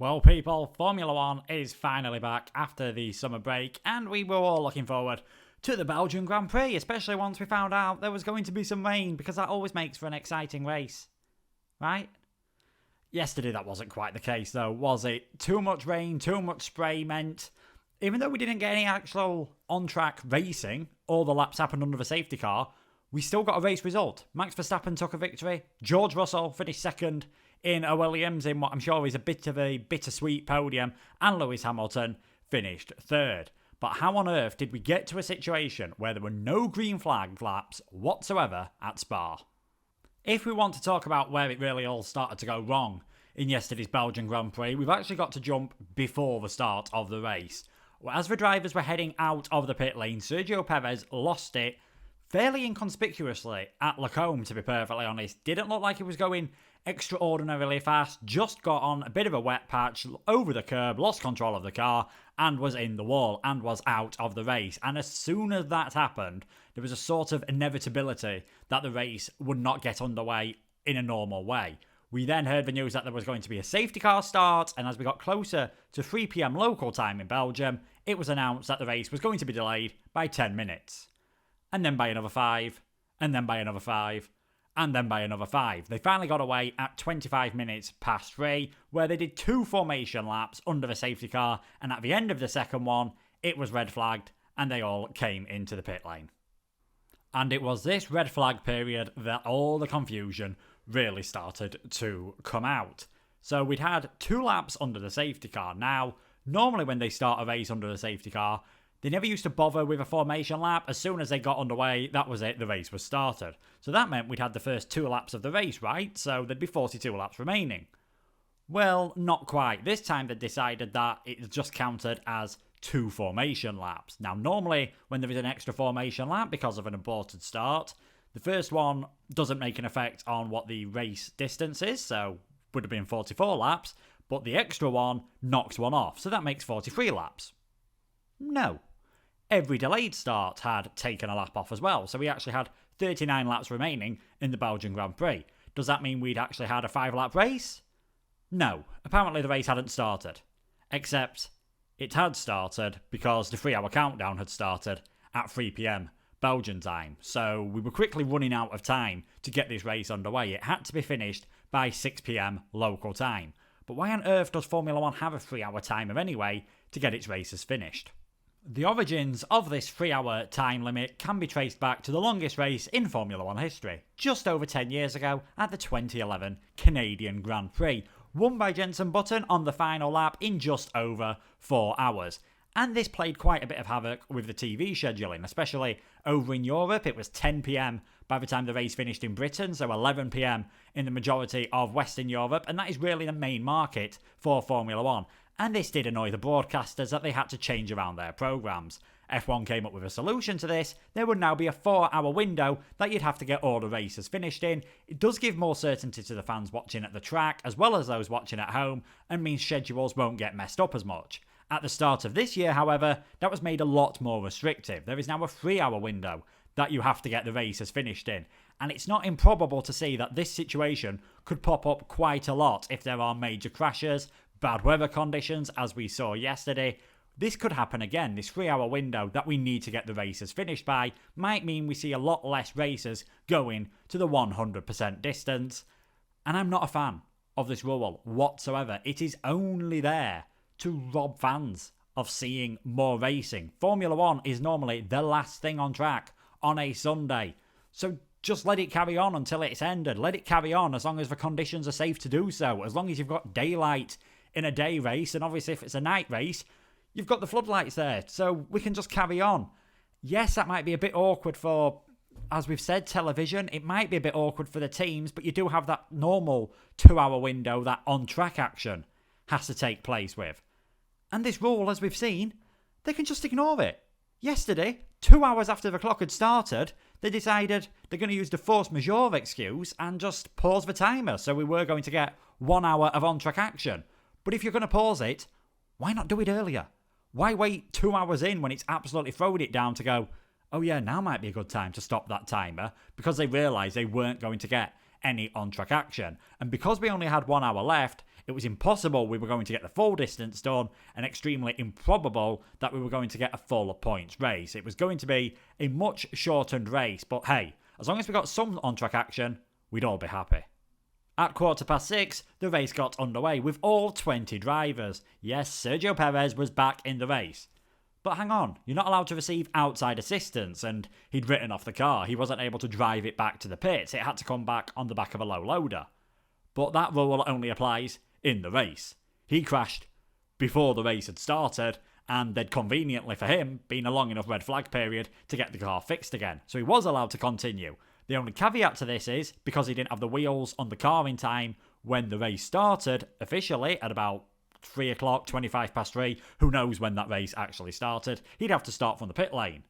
Well, people, Formula One is finally back after the summer break, and we were all looking forward to the Belgian Grand Prix, especially once we found out there was going to be some rain, because that always makes for an exciting race. Right? Yesterday that wasn't quite the case though, was it? Too much rain, too much spray meant, even though we didn't get any actual on-track racing, all the laps happened under the safety car, we still got a race result. Max Verstappen took a victory, George Russell finished second in a Williams in what I'm sure is a bit of a bittersweet podium, and Lewis Hamilton finished third. But how on earth did we get to a situation where there were no green flag laps whatsoever at Spa? If we want to talk about where it really all started to go wrong in yesterday's Belgian Grand Prix, we've actually got to jump before the start of the race. As the drivers were heading out of the pit lane, Sergio Perez lost it fairly inconspicuously at Lacombe, to be perfectly honest. Didn't look like he was going extraordinarily fast, just got on a bit of a wet patch over the curb, lost control of the car, and was in the wall, and was out of the race. And as soon as that happened, there was a sort of inevitability that the race would not get underway in a normal way. We then heard the news that there was going to be a safety car start, and as we got closer to 3 PM local time in Belgium, it was announced that the race was going to be delayed by 10 minutes. And then by another 5, and then by another 5, and then by another 5. They finally got away at 25 minutes past 3, where they did 2 formation laps under the safety car, and at the end of the second one, it was red flagged, and they all came into the pit lane. And it was this red flag period that all the confusion really started to come out. So we'd had 2 laps under the safety car. Now, normally when they start a race under the safety car, they never used to bother with a formation lap. As soon as they got underway, that was it, the race was started. So that meant we'd had the first 2 laps of the race, right? So there'd be 42 laps remaining. Well, not quite. This time they decided that it just counted as 2 formation laps. Now, normally when there is an extra formation lap because of an aborted start, the first one doesn't make an effect on what the race distance is, so would have been 44 laps, but the extra one knocks one off, so that makes 43 laps. No. Every delayed start had taken a lap off as well, so we actually had 39 laps remaining in the Belgian Grand Prix. Does that mean we'd actually had a 5-lap race? No. Apparently the race hadn't started. Except it had started because the 3-hour countdown had started at 3 PM Belgian time, so we were quickly running out of time to get this race underway. It had to be finished by 6 PM local time. But why on earth does Formula One have a 3-hour timer anyway to get its races finished? The origins of this 3-hour time limit can be traced back to the longest race in Formula One history, just over 10 years ago at the 2011 Canadian Grand Prix, won by Jenson Button on the final lap in just over 4 hours. And this played quite a bit of havoc with the TV scheduling, especially over in Europe. It was 10 PM by the time the race finished in Britain, so 11 PM in the majority of Western Europe, and that is really the main market for Formula One. And this did annoy the broadcasters that they had to change around their programmes. F1 came up with a solution to this. There would now be a 4-hour window that you'd have to get all the races finished in. It does give more certainty to the fans watching at the track, as well as those watching at home, and means schedules won't get messed up as much. At the start of this year, however, that was made a lot more restrictive. There is now a 3-hour window that you have to get the races finished in. And it's not improbable to see that this situation could pop up quite a lot if there are major crashes, bad weather conditions, as we saw yesterday. This could happen again. This 3-hour window that we need to get the races finished by might mean we see a lot less races going to the 100% distance. And I'm not a fan of this rule whatsoever. It is only there to rob fans of seeing more racing. Formula One is normally the last thing on track on a Sunday. So just let it carry on until it's ended. Let it carry on as long as the conditions are safe to do so. As long as you've got daylight in a day race, and obviously if it's a night race, you've got the floodlights there, so we can just carry on. Yes, that might be a bit awkward for, as we've said, television. It might be a bit awkward for the teams, but you do have that normal 2-hour window that on-track action has to take place with. And this rule, as we've seen, they can just ignore it. Yesterday, 2 hours after the clock had started, they decided they're going to use the force majeure excuse and just pause the timer, so we were going to get 1 hour of on-track action. But if you're going to pause it, why not do it earlier? Why wait 2 hours in when it's absolutely thrown it down to go, oh yeah, now might be a good time to stop that timer, because they realised they weren't going to get any on-track action. And because we only had 1 hour left, It was impossible we were going to get the full distance done, and extremely improbable that we were going to get a full points race. It was going to be a much shortened race, but hey, as long as we got some on-track action, we'd all be happy. At 6:15, the race got underway with all 20 drivers. Yes, Sergio Perez was back in the race. But hang on, you're not allowed to receive outside assistance, and he'd written off the car. He wasn't able to drive it back to the pits. It had to come back on the back of a low loader. But that rule only applies in the race. He crashed before the race had started, and there'd conveniently for him been a long enough red flag period to get the car fixed again. So he was allowed to continue. The only caveat to this is, because he didn't have the wheels on the car in time when the race started, officially at about 3 o'clock, 25 past 3, who knows when that race actually started, he'd have to start from the pit lane.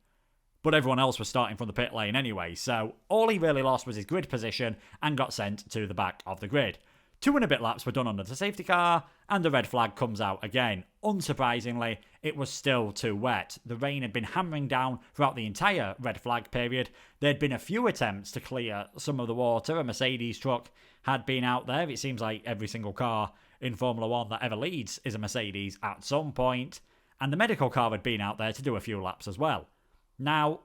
But everyone else was starting from the pit lane anyway, so all he really lost was his grid position and got sent to the back of the grid. 2 and a bit laps were done under the safety car, and the red flag comes out again. Unsurprisingly, it was still too wet. The rain had been hammering down throughout the entire red flag period. There'd been a few attempts to clear some of the water. A Mercedes truck had been out there. It seems like every single car in Formula 1 that ever leads is a Mercedes at some point. And the medical car had been out there to do a few laps as well. Now,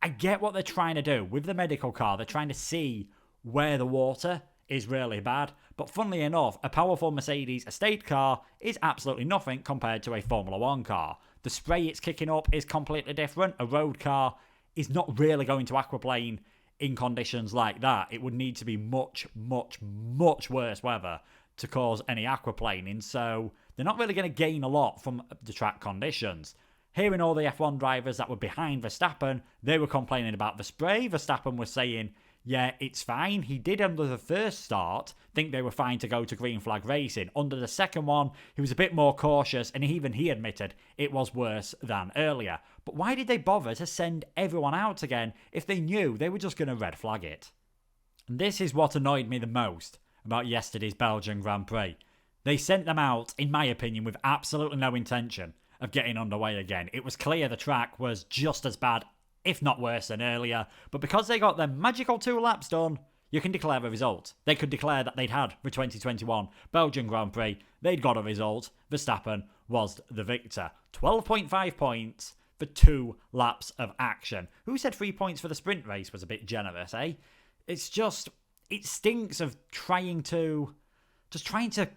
I get what they're trying to do. With the medical car, they're trying to see where the water is really bad, but funnily enough, a powerful Mercedes estate car is absolutely nothing compared to a Formula 1 car. The spray it's kicking up is completely different. A road car is not really going to aquaplane in conditions like that. It would need to be much, much, much worse weather to cause any aquaplaning, so they're not really going to gain a lot from the track conditions. Hearing all the F1 drivers that were behind Verstappen, they were complaining about the spray. Verstappen was saying, yeah, it's fine. He did under the first start think they were fine to go to green flag racing. Under the second one, he was a bit more cautious, and even he admitted it was worse than earlier. But why did they bother to send everyone out again if they knew they were just going to red flag it? And this is what annoyed me the most about yesterday's Belgian Grand Prix. They sent them out, in my opinion, with absolutely no intention of getting underway again. It was clear the track was just as bad, if not worse than earlier, but because they got their magical 2 laps done, you can declare a result. They could declare that they'd had the 2021 Belgian Grand Prix, they'd got a result, Verstappen was the victor. 12.5 points for 2 laps of action. Who said 3 points for the sprint race was a bit generous, eh? It's just, it stinks of trying to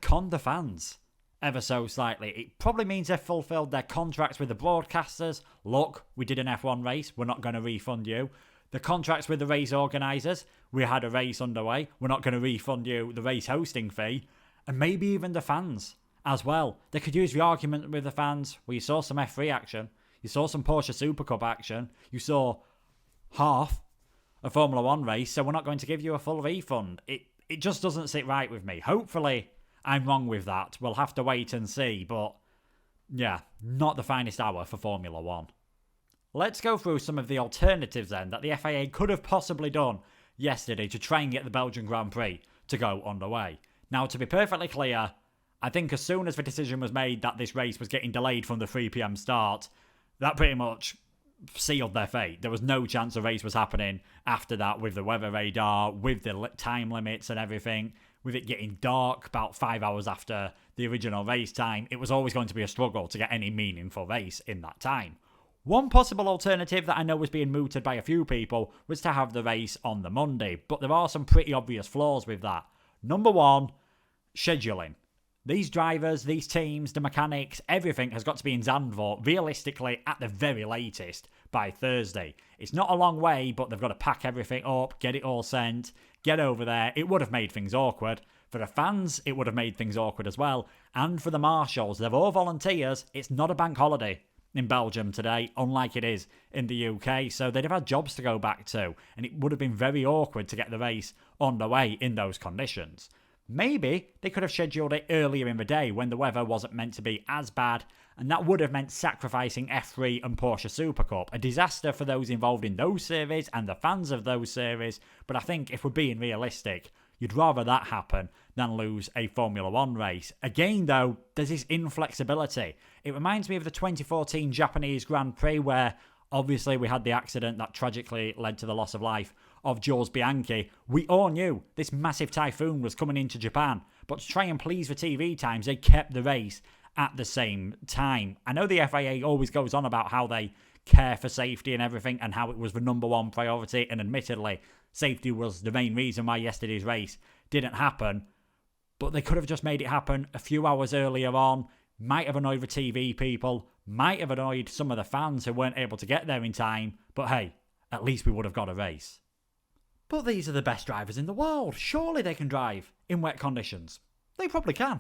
con the fans ever so slightly. It probably means they've fulfilled their contracts with the broadcasters. Look, we did an F1 race, we're not going to refund you. The contracts with the race organisers, we had a race underway, we're not going to refund you the race hosting fee. And maybe even the fans as well. They could use the argument with the fans. Well, you saw some F3 action, you saw some Porsche Super Cup action, you saw half a Formula 1 race, so we're not going to give you a full refund. It just doesn't sit right with me. Hopefully I'm wrong with that. We'll have to wait and see, but yeah, not the finest hour for Formula 1. Let's go through some of the alternatives then that the FIA could have possibly done yesterday to try and get the Belgian Grand Prix to go underway. Now, to be perfectly clear, I think as soon as the decision was made that this race was getting delayed from the 3 p.m. start, that pretty much sealed their fate. There was no chance the race was happening after that, with the weather radar, with the time limits and everything. With it getting dark about 5 hours after the original race time, it was always going to be a struggle to get any meaningful race in that time. One possible alternative that I know was being mooted by a few people was to have the race on the Monday, but there are some pretty obvious flaws with that. Number one, scheduling. These drivers, these teams, the mechanics, everything has got to be in Zandvoort, realistically, at the very latest, by Thursday. It's not a long way, but they've got to pack everything up, get it all sent, get over there. It would have made things awkward. For the fans, it would have made things awkward as well. And for the marshals, they're all volunteers. It's not a bank holiday in Belgium today, unlike it is in the UK, so they'd have had jobs to go back to, and it would have been very awkward to get the race underway in those conditions. Maybe they could have scheduled it earlier in the day when the weather wasn't meant to be as bad, and that would have meant sacrificing F3 and Porsche Super Cup. A disaster for those involved in those series and the fans of those series, but I think if we're being realistic, you'd rather that happen than lose a Formula 1 race. Again, though, there's this inflexibility. It reminds me of the 2014 Japanese Grand Prix, where obviously we had the accident that tragically led to the loss of life of Jules Bianchi. We all knew this massive typhoon was coming into Japan but to try and please for TV times, they kept the race at the same time. I know the FIA always goes on about how they care for safety and everything and how it was the number one priority, and admittedly, safety was the main reason why yesterday's race didn't happen, but they could have just made it happen a few hours earlier on. Might have annoyed the TV people, might have annoyed some of the fans who weren't able to get there in time, but hey, at least we would have got a race. But these are the best drivers in the world. Surely they can drive in wet conditions. They probably can.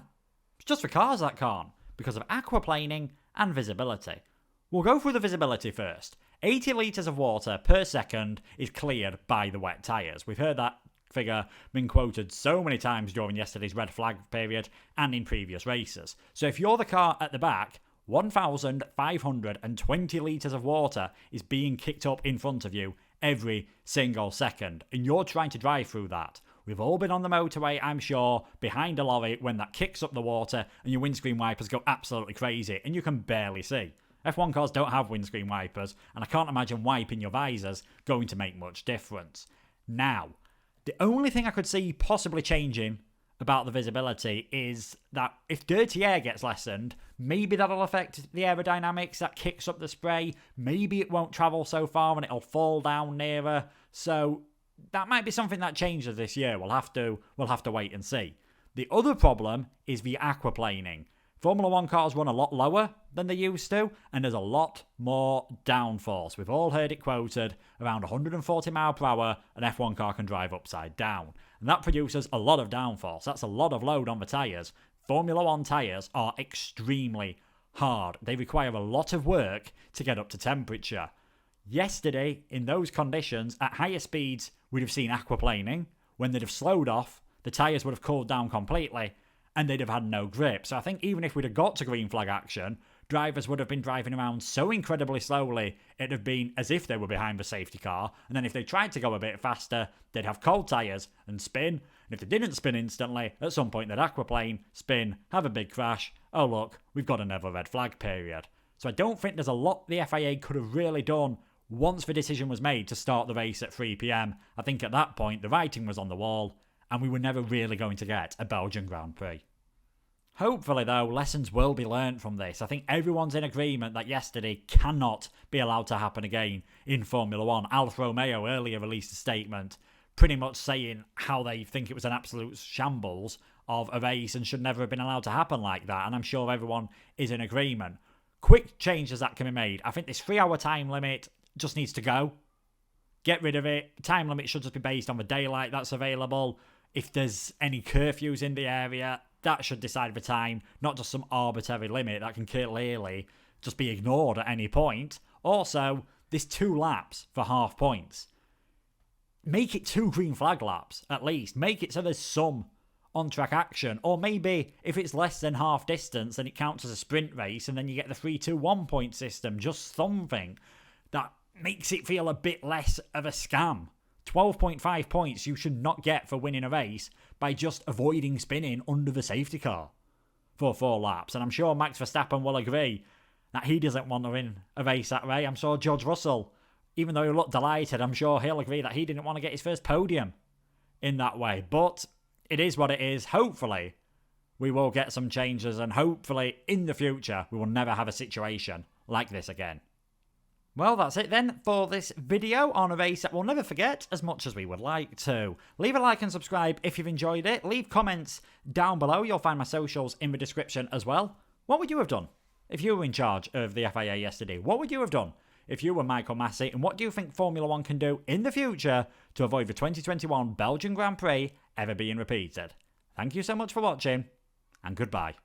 It's just the cars that can't, because of aquaplaning and visibility. We'll go through the visibility first. 80 litres of water per second is cleared by the wet tyres. We've heard that figure been quoted so many times during yesterday's red flag period and in previous races. So if you're the car at the back, 1,520 litres of water is being kicked up in front of you every single second, and you're trying to drive through that. We've all been on the motorway, I'm sure, behind a lorry when that kicks up the water and your windscreen wipers go absolutely crazy and you can barely see. F1 cars don't have windscreen wipers, and I can't imagine wiping your visors going to make much difference. Now, the only thing I could see possibly changing about the visibility is that if dirty air gets lessened, maybe that'll affect the aerodynamics, that kicks up the spray, maybe it won't travel so far and it'll fall down nearer, so that might be something that changes this year. We'll have to wait and see. The other problem is the aquaplaning. Formula 1 cars run a lot lower than they used to, and there's a lot more downforce. We've all heard it quoted, around 140 mile per hour, an F1 car can drive upside down. And that produces a lot of downforce. That's a lot of load on the tyres. Formula 1 tyres are extremely hard. They require a lot of work to get up to temperature. Yesterday, in those conditions, at higher speeds, we'd have seen aquaplaning. When they'd have slowed off, the tyres would have cooled down completely, and they'd have had no grip. So I think even if we'd have got to green flag action, drivers would have been driving around so incredibly slowly, it'd have been as if they were behind the safety car, and then if they tried to go a bit faster, they'd have cold tyres and spin, and if they didn't spin instantly, at some point they'd aquaplane, spin, have a big crash, oh look, we've got another red flag period. So I don't think there's a lot the FIA could have really done once the decision was made to start the race at 3 PM. I think at that point the writing was on the wall, and we were never really going to get a Belgian Grand Prix. Hopefully, though, lessons will be learnt from this. I think everyone's in agreement that yesterday cannot be allowed to happen again in Formula 1. Alfa Romeo earlier released a statement pretty much saying how they think it was an absolute shambles of a race and should never have been allowed to happen like that, and I'm sure everyone is in agreement. Quick changes that can be made. I think this 3-hour time limit just needs to go. Get rid of it. Time limit should just be based on the daylight that's available. If there's any curfews in the area, that should decide the time, not just some arbitrary limit that can clearly just be ignored at any point. Also, there's 2 laps for half points. Make it 2 green flag laps, at least. Make it so there's some on-track action. Or maybe, if it's less than half distance, then it counts as a sprint race, and then you get the 3-2-1 point system. Just something that makes it feel a bit less of a scam. 12.5 points you should not get for winning a race by just avoiding spinning under the safety car for 4 laps. And I'm sure Max Verstappen will agree that he doesn't want to win a race that way. I'm sure George Russell, even though he looked delighted, I'm sure he'll agree that he didn't want to get his first podium in that way. But it is what it is. Hopefully, we will get some changes, and hopefully, in the future, we will never have a situation like this again. Well, that's it then for this video on a race that we'll never forget as much as we would like to. Leave a like and subscribe if you've enjoyed it. Leave comments down below. You'll find my socials in the description as well. What would you have done if you were in charge of the FIA yesterday? What would you have done if you were Michael Masi? And what do you think Formula 1 can do in the future to avoid the 2021 Belgian Grand Prix ever being repeated? Thank you so much for watching, and goodbye.